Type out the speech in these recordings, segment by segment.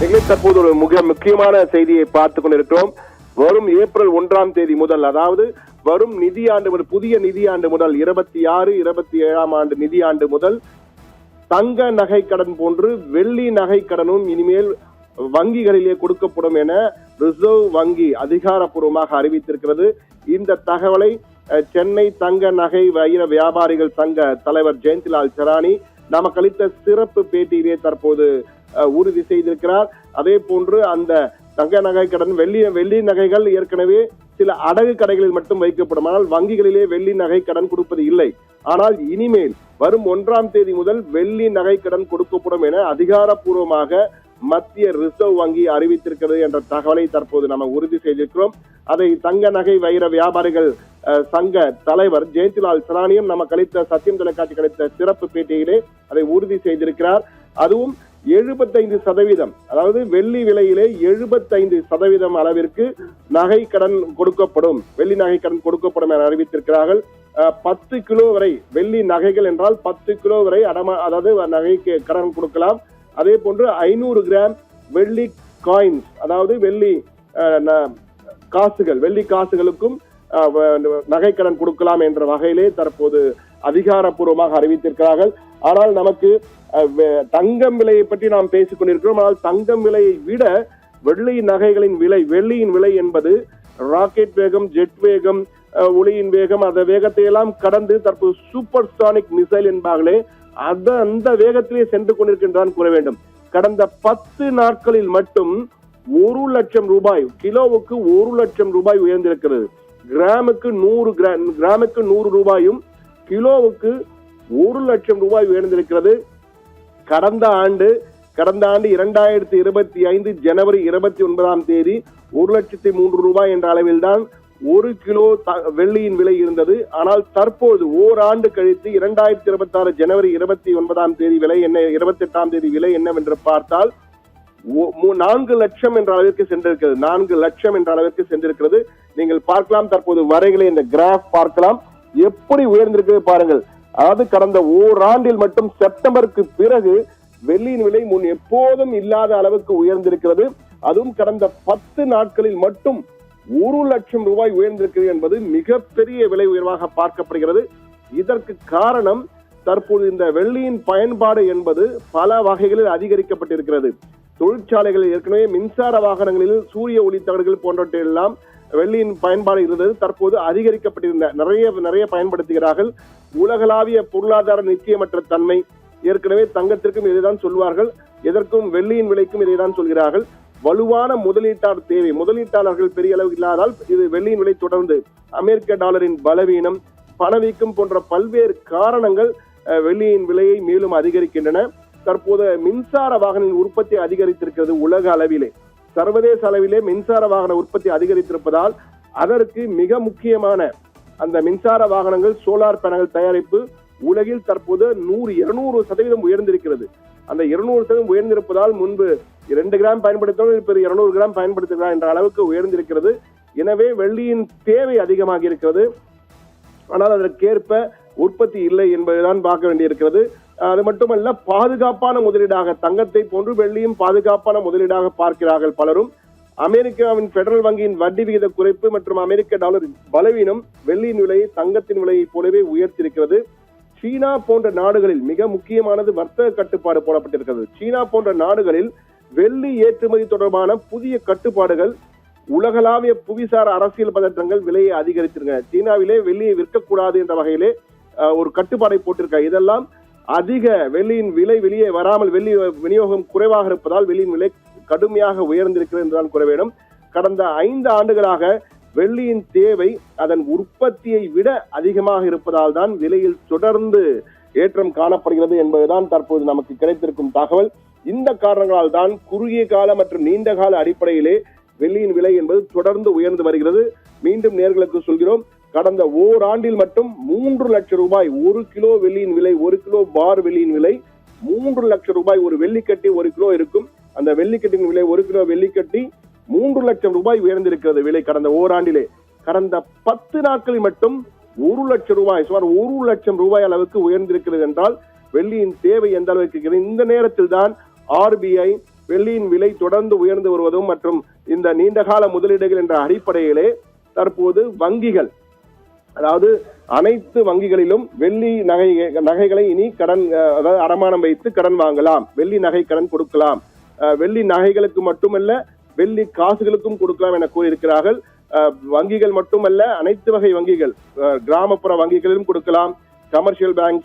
தற்போது ஒரு முக்கியமான செய்தியை பார்த்துக் கொண்டிருக்கிறோம். வரும் ஏப்ரல் 1ஆம் தேதி முதல், அதாவது வரும் நிதியாண்டு புதிய நிதியாண்டு முதல் 26-27ஆம் ஆண்டு நிதியாண்டு முதல் தங்க நகை கடன் போன்று வெள்ளி நகை கடனும் இனிமேல் வங்கிகளிலே கொடுக்கப்படும் என ரிசர்வ் வங்கி அதிகாரப்பூர்வமாக அறிவித்திருக்கிறது. இந்த தகவலை சென்னை தங்க நகை வைர வியாபாரிகள் சங்க தலைவர் ஜெயந்திலால் சராணி நமக்கு அளித்த சிறப்பு பேட்டியிலே தற்போது உறுதி செய்திருக்கிறார். அதே போன்று அந்த தங்க நகை கடன் வெள்ளி நகைகள் ஏற்கனவே சில அடகு கடைகளில் மட்டும் வைக்கப்படும். ஆனால் வங்கிகளிலே வெள்ளி நகை கடன் கொடுப்பது இல்லை. ஆனால் இனிமேல் வரும் 1ஆம் தேதி முதல் வெள்ளி நகை கடன் கொடுக்கப்படும் என அதிகாரப்பூர்வமாக மத்திய ரிசர்வ் வங்கி அறிவித்திருக்கிறது என்ற தகவலை தற்போது நம்ம உறுதி செய்திருக்கிறோம். அதை தங்க நகை வைர வியாபாரிகள் சங்க தலைவர் ஜெயந்திலால் சராணியும் நமக்கு அளித்த சத்தியம் தொலைக்காட்சி அளித்த சிறப்பு பேட்டியிலே அதை உறுதி செய்திருக்கிறார். அதுவும் 75%, அதாவது வெள்ளி விலையிலே 75% அளவிற்கு நகை கடன் கொடுக்கப்படும், வெள்ளி நகை கடன் கொடுக்கப்படும் என அறிவித்திருக்கிறார்கள். 10 கிலோ வரை வெள்ளி நகைகள் என்றால் 10 கிலோ வரை அதாவது நகைக்கு கடன் கொடுக்கலாம். அதே போன்று 500 கிராம் வெள்ளி காயின்ஸ், அதாவது வெள்ளி காசுகளுக்கும் நகை கடன் கொடுக்கலாம் என்ற வகையிலே தற்போது அதிகாரப்பூர்வமாக அறிவித்திருக்கிறார்கள். ஆனால் நமக்கு தங்கம் விலையை பற்றி நாம் பேசிக் கொண்டிருக்கிறோம். ஆனால் தங்கம் விலையை விட வெள்ளி நகைகளின் விலை, வெள்ளியின் விலை என்பது ராக்கெட் வேகம், ஜெட் வேகம், ஒளியின் வேகம், அந்த வேகத்தை எல்லாம் கடந்து தற்போது சூப்பர் சானிக் மிசைல் என்பார்களே அந்த வேகத்திலே சென்று கொண்டிருக்கின்றான் கூற வேண்டும். கடந்த 10 நாட்களில் மட்டும் 1 லட்சம் ரூபாய், கிலோவுக்கு 1 லட்சம் ரூபாய் உயர்ந்திருக்கிறது. கிராமுக்கு 100 ரூபாயும் கிலோவுக்கு 1 லட்சம் ரூபாய் உயர்ந்திருக்கிறது. கடந்த ஆண்டு 2025 ஜனவரி 29ஆம் தேதி 1,03,000 ரூபாய் என்ற அளவில் தான் 1 கிலோ வெள்ளியின் விலை இருந்தது. ஆனால் தற்போது ஓராண்டு கழித்து 2026 ஜனவரி 29ஆம் தேதி விலை என்ன, 28ஆம் தேதி விலை என்னவென்று பார்த்தால் 4 லட்சம் என்ற அளவிற்கு சென்றிருக்கிறது. 4 லட்சம் என்ற அளவிற்கு சென்றிருக்கிறது. நீங்கள் பார்க்கலாம், தற்போது வரைகளை இந்த கிராஃப் பார்க்கலாம், எப்படி உயர்ந்திருக்கிறது பாருங்கள். அதாவது கடந்த ஓராண்டில் மட்டும் செப்டம்பருக்கு பிறகு வெள்ளியின் விலை முன் எப்போதும் இல்லாத அளவுக்கு உயர்ந்திருக்கிறது. அதுவும் கடந்த 10 நாட்களில் மட்டும் 1 லட்சம் ரூபாய் உயர்ந்திருக்கிறது என்பது மிகப்பெரிய விலை உயர்வாக பார்க்கப்படுகிறது. இதற்கு காரணம் தற்போது இந்த வெள்ளியின் பயன்பாடு என்பது பல வகைகளில் அதிகரிக்கப்பட்டிருக்கிறது. தொழிற்சாலைகளில் ஏற்கனவே மின்சார வாகனங்களில் சூரிய ஒளி தகடுகள் போன்றவற்றையெல்லாம் வெள்ளியின் பயன்பாடு இருந்தது. தற்போது அதிகரிக்கப்பட்டிருந்த நிறைய பயன்படுத்துகிறார்கள். உலகளாவிய பொருளாதார நிச்சயமற்ற தன்மை, ஏற்கனவே தங்கத்திற்கும் இதைதான் சொல்வார்கள், எதற்கும் வெள்ளியின் விலைக்கும் இதைதான் சொல்கிறார்கள். வலுவான முதலீட்டாளர் தேவை, முதலீட்டாளர்கள் பெரிய அளவு இல்லாதால் இது வெள்ளியின் விலை தொடர்ந்து, அமெரிக்க டாலரின் பலவீனம், பணவீக்கம் போன்ற பல்வேறு காரணங்கள் வெள்ளியின் விலையை மேலும் அதிகரிக்கின்றன. தற்போது மின்சார வாகன உற்பத்தி அதிகரித்திருக்கிறது. உலக அளவிலே, சர்வதேச அளவிலே மின்சார வாகன உற்பத்தி அதிகரித்திருப்பதால் அதற்கு மிக முக்கியமான அந்த மின்சார வாகனங்கள், சோலார் பேனல்கள் தயாரிப்பு உலகில் தற்போது 200% உயர்ந்திருக்கிறது. அந்த 200% உயர்ந்திருப்பதால் முன்பு 2 கிராம் பயன்படுத்தவும் இப்போது 200 கிராம் பயன்படுத்துகிறார் என்ற அளவுக்கு உயர்ந்திருக்கிறது. எனவே வெள்ளியின் தேவை அதிகமாக இருக்கிறது. ஆனால் அதற்கேற்ப உற்பத்தி இல்லை என்பதுதான் பார்க்க வேண்டியிருக்கிறது. அது மட்டுமல்ல, பாதுகாப்பான முதலீடாக தங்கத்தை போன்று வெள்ளியும் பாதுகாப்பான முதலீடாக பார்க்கிறார்கள் பலரும். அமெரிக்காவின் பெடரல் வங்கியின் வட்டி விகித குறைப்பு மற்றும் அமெரிக்க டாலரின் பலவீனம் வெள்ளியின் விலையை தங்கத்தின் விலையை போலவே உயர்த்தியிருக்கிறது. சீனா போன்ற நாடுகளில் மிக முக்கியமானது வர்த்தக கட்டுப்பாடு போடப்பட்டிருக்கிறது. சீனா போன்ற நாடுகளில் வெள்ளி ஏற்றுமதி தொடர்பான புதிய கட்டுப்பாடுகள், உலகளாவிய புவிசார் அரசியல் பதற்றங்கள் விலையை அதிகரித்திருக்க, சீனாவிலே வெள்ளியை விற்கக்கூடாது என்ற வகையிலே ஒரு கட்டுப்பாடை போட்டிருக்க. இதெல்லாம் அதிக வெள்ளியின் விலை வெளியே வராமல், வெள்ளி விநியோகம் குறைவாக இருப்பதால் வெள்ளியின் விலை கடுமையாக உயர்ந்திருக்கிறது என்றுதான் கூற வேண்டும். கடந்த 5 ஆண்டுகளாக வெள்ளியின் தேவை அதன் உற்பத்தியை விட அதிகமாக இருப்பதால் தான் விலையில் தொடர்ந்து ஏற்றம் காணப்படுகிறது என்பதுதான் தற்போது நமக்கு கிடைத்திருக்கும் தகவல். இந்த காரணங்களால் தான் குறுகிய கால மற்றும் நீண்ட கால அடிப்படையிலே வெள்ளியின் விலை என்பது தொடர்ந்து உயர்ந்து வருகிறது. மீண்டும் நேர்களுக்கு சொல்கிறோம், கடந்த ஓராண்டில் மட்டும் 3 லட்சம் ரூபாய் 1 கிலோ வெள்ளியின் விலை, 1 கிலோ பார் வெள்ளியின் விலை 3 லட்சம் ரூபாய். ஒரு வெள்ளிக்கட்டி 1 கிலோ இருக்கும். அந்த வெள்ளிக்கட்டின் விலை, 1 கிலோ வெள்ளிக்கட்டி 3 லட்சம் ரூபாய் உயர்ந்திருக்கிறது விலை கடந்த ஓராண்டிலே. கடந்த 10 நாட்களில் மட்டும் 1 லட்சம் ரூபாய், சுமார் 1 லட்சம் ரூபாய் அளவுக்கு உயர்ந்திருக்கிறது என்றால் வெள்ளியின் தேவை எந்த அளவுக்கு இருக்கிறது. இந்த நேரத்தில் தான் RBI வெள்ளியின் விலை தொடர்ந்து உயர்ந்து வருவதும் மற்றும் இந்த நீண்டகால முதலீடுகள் என்ற அடிப்படையிலே தற்போது வங்கிகள், அதாவது அனைத்து வங்கிகளிலும் வெள்ளி நகைகளை இனி கடன், அதாவது அடமானம் வைத்து கடன் வாங்கலாம், வெள்ளி நகை கடன் கொடுக்கலாம், வெள்ளி நகைகளுக்கு மட்டுமல்ல வெள்ளி காசுகளுக்கும் கொடுக்கலாம் என கூறியிருக்கிறார்கள். வங்கிகள் மட்டுமல்ல, அனைத்து வகை வங்கிகள், கிராமப்புற வங்கிகளிலும் கொடுக்கலாம், கமர்ஷியல் பேங்க்,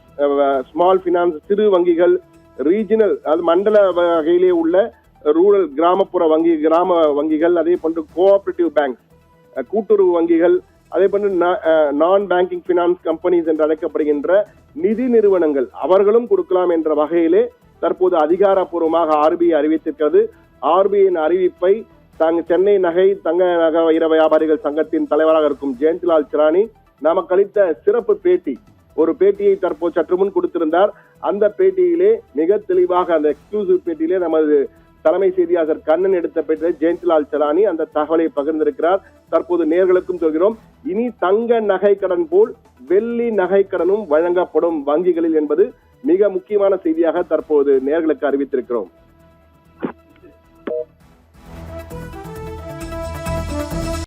ஸ்மால் பினான்ஸ், சிறு வங்கிகள், ரீஜனல், அது மண்டல வகையிலே உள்ள ரூரல் கிராமப்புற வங்கிகள், அதே போன்று கோஆபரேட்டிவ் பேங்க், கூட்டுறவு வங்கிகள், அதே போன்று நான் பேங்கிங் பினான்ஸ் கம்பெனிஸ் என்று அழைக்கப்படுகின்ற நிதி நிறுவனங்கள், அவர்களும் கொடுக்கலாம் என்ற வகையிலே தற்போது அதிகாரப்பூர்வமாக ஆர்பிஐ அறிவித்திருக்கிறது. ஆர்பிஐயின் அறிவிப்பை சென்னை தங்க நகை வைர வியாபாரிகள் சங்கத்தின் தலைவராக இருக்கும் ஜெயந்த்லால் சிராணி நமக்கு அளித்த சிறப்பு பேட்டி, ஒரு பேட்டியை தற்போது சற்று முன் கொடுத்திருந்தார். அந்த பேட்டியிலே மிக தெளிவாக, அந்த எக்ஸ்க்ளூசிவ் பேட்டியிலே நமது தலைமை செய்தியாளர் கண்ணன் எடுத்த பேட்டியிலே ஜெயந்த்லால் சிராணி அந்த தகவலை பகிர்ந்திருக்கிறார். தற்போது நேர்களுக்கும் சொல்கிறோம், இனி தங்க நகை கடன் போல் வெள்ளி நகை கடனும் வழங்கப்படும் வங்கிகளில் என்பது மிக முக்கியமான செய்தியாக தற்போது நேர்களுக்கு அறிவித்திருக்கிறோம்.